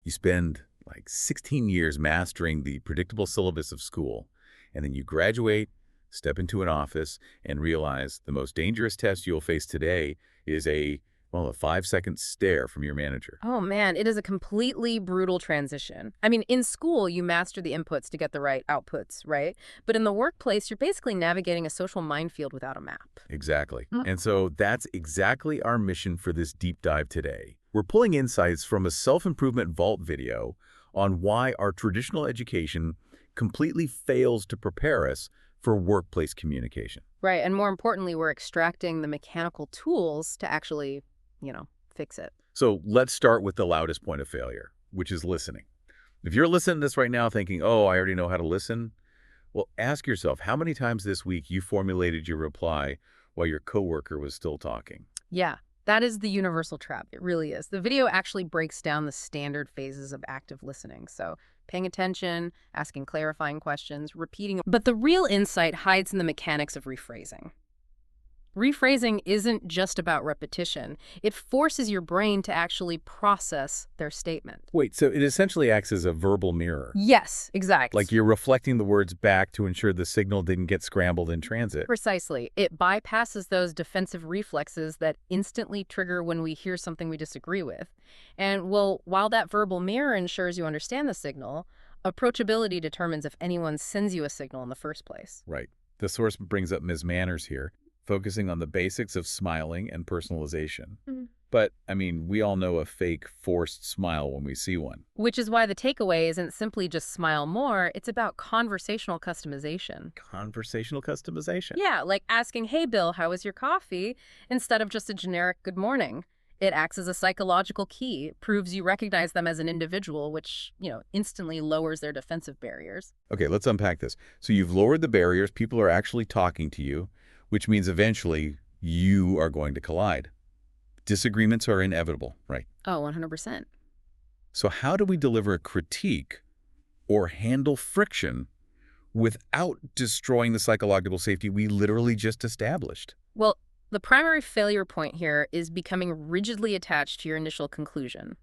You spend like 16 years mastering the predictable syllabus of school, and then you graduate, step into an office, and realize the most dangerous test you'll face today is well, a 5-second stare from your manager. Oh man, it is a completely brutal transition. I mean, in school, you master the inputs to get the right outputs, right? But in the workplace, you're basically navigating a social minefield without a map. Exactly. And so that's exactly our mission for this deep dive today. We're pulling insights from a self-improvement vault video on why our traditional education completely fails to prepare us for workplace communication. Right, and more importantly, we're extracting the mechanical tools to actually, fix it. So let's start with the loudest point of failure, which is listening. If you're listening to this right now thinking, oh, I already know how to listen, well, ask yourself how many times this week you formulated your reply while your coworker was still talking. Yeah, that is the universal trap. It really is. The video actually breaks down the standard phases of active listening. So paying attention, asking clarifying questions, repeating. But the real insight hides in the mechanics of rephrasing. Rephrasing isn't just about repetition. It forces your brain to actually process their statement. Wait, so it essentially acts as a verbal mirror. Yes, exactly. Like you're reflecting the words back to ensure the signal didn't get scrambled in transit. Precisely. It bypasses those defensive reflexes that instantly trigger when we hear something we disagree with. And, well, while that verbal mirror ensures you understand the signal, approachability determines if anyone sends you a signal in the first place. Right. The source brings up Ms. Manners here, focusing on the basics of smiling and personalization. But, I mean, we all know a fake, forced smile when we see one. Which is why the takeaway isn't simply just smile more, it's about conversational customization. Conversational customization. Yeah, like asking, hey, Bill, how was your coffee? Instead of just a generic good morning. It acts as a psychological key. It proves you recognize them as an individual, which, instantly lowers their defensive barriers. Okay, let's unpack this. So you've lowered the barriers. People are actually talking to you, which means eventually you are going to collide. Disagreements are inevitable, right? Oh, 100%. So how do we deliver a critique or handle friction without destroying the psychological safety we literally just established? Well, the primary failure point here is becoming rigidly attached to your initial conclusion.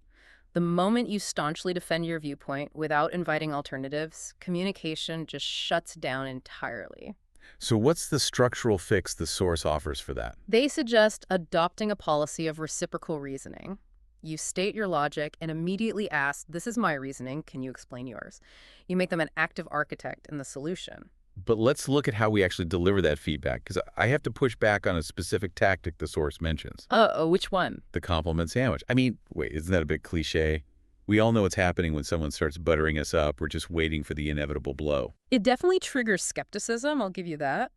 The moment you staunchly defend your viewpoint without inviting alternatives, communication just shuts down entirely. So what's the structural fix the source offers for that? They suggest adopting a policy of reciprocal reasoning. You state your logic and immediately ask, this is my reasoning, can you explain yours? You make them an active architect in the solution. But let's look at how we actually deliver that feedback, because I have to push back on a specific tactic the source mentions. Which one? The compliment sandwich. I mean, wait, isn't that a bit cliche? We all know what's happening when someone starts buttering us up. We're just waiting for the inevitable blow. It definitely triggers skepticism, I'll give you that.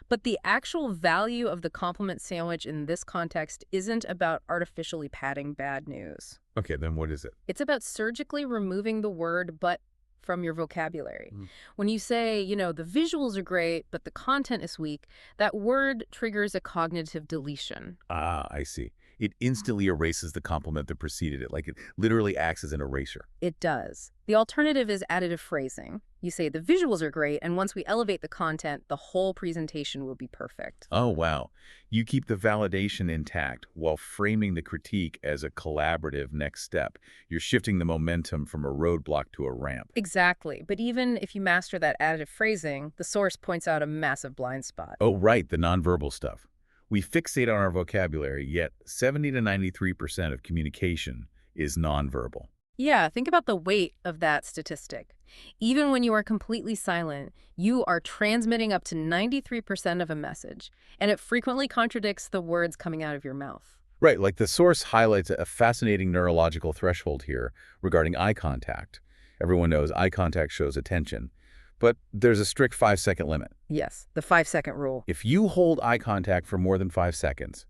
But the actual value of the compliment sandwich in this context isn't about artificially padding bad news. Okay, then what is it? It's about surgically removing the word "but" from your vocabulary. When you say, the visuals are great, but the content is weak, that word triggers a cognitive deletion. Ah, I see. It instantly erases the compliment that preceded it, like it literally acts as an eraser. It does. The alternative is additive phrasing. You say the visuals are great, and once we elevate the content, the whole presentation will be perfect. Oh, wow. You keep the validation intact while framing the critique as a collaborative next step. You're shifting the momentum from a roadblock to a ramp. Exactly. But even if you master that additive phrasing, the source points out a massive blind spot. Oh, right, the nonverbal stuff. We fixate on our vocabulary, yet 70 to 93% of communication is nonverbal. Yeah, think about the weight of that statistic. Even when you are completely silent, you are transmitting up to 93% of a message, and it frequently contradicts the words coming out of your mouth. Right, like the source highlights a fascinating neurological threshold here regarding eye contact. Everyone knows eye contact shows attention, but there's a strict 5-second limit. Yes, the 5-second rule. If you hold eye contact for more than 5 seconds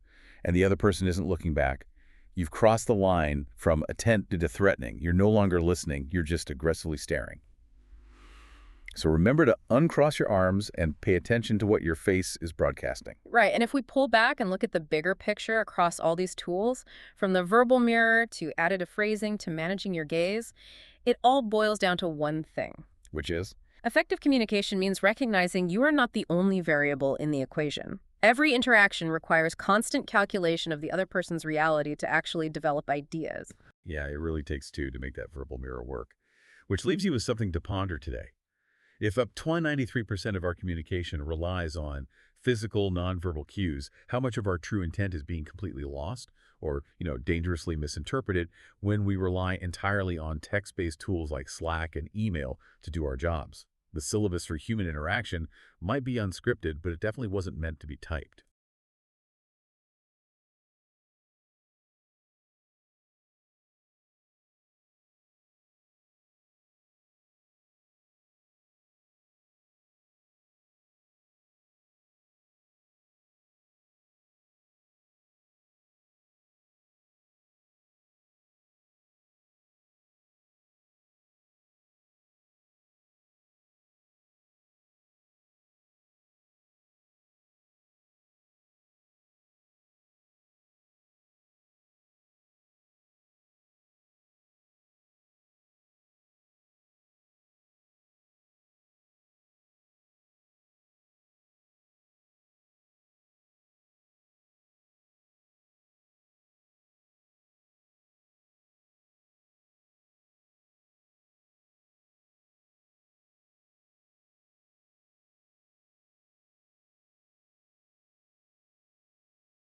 and the other person isn't looking back, you've crossed the line from attentive to threatening. You're no longer listening, you're just aggressively staring. So remember to uncross your arms and pay attention to what your face is broadcasting. Right, and if we pull back and look at the bigger picture across all these tools, from the verbal mirror to additive phrasing to managing your gaze, it all boils down to one thing. Which is? Effective communication means recognizing you are not the only variable in the equation. Every interaction requires constant calculation of the other person's reality to actually develop ideas. Yeah, it really takes two to make that verbal mirror work. Which leaves you with something to ponder today. If up to 93% of our communication relies on physical, nonverbal cues, how much of our true intent is being completely lost or, dangerously misinterpreted when we rely entirely on text-based tools like Slack and email to do our jobs? The syllabus for human interaction might be unscripted, but it definitely wasn't meant to be typed.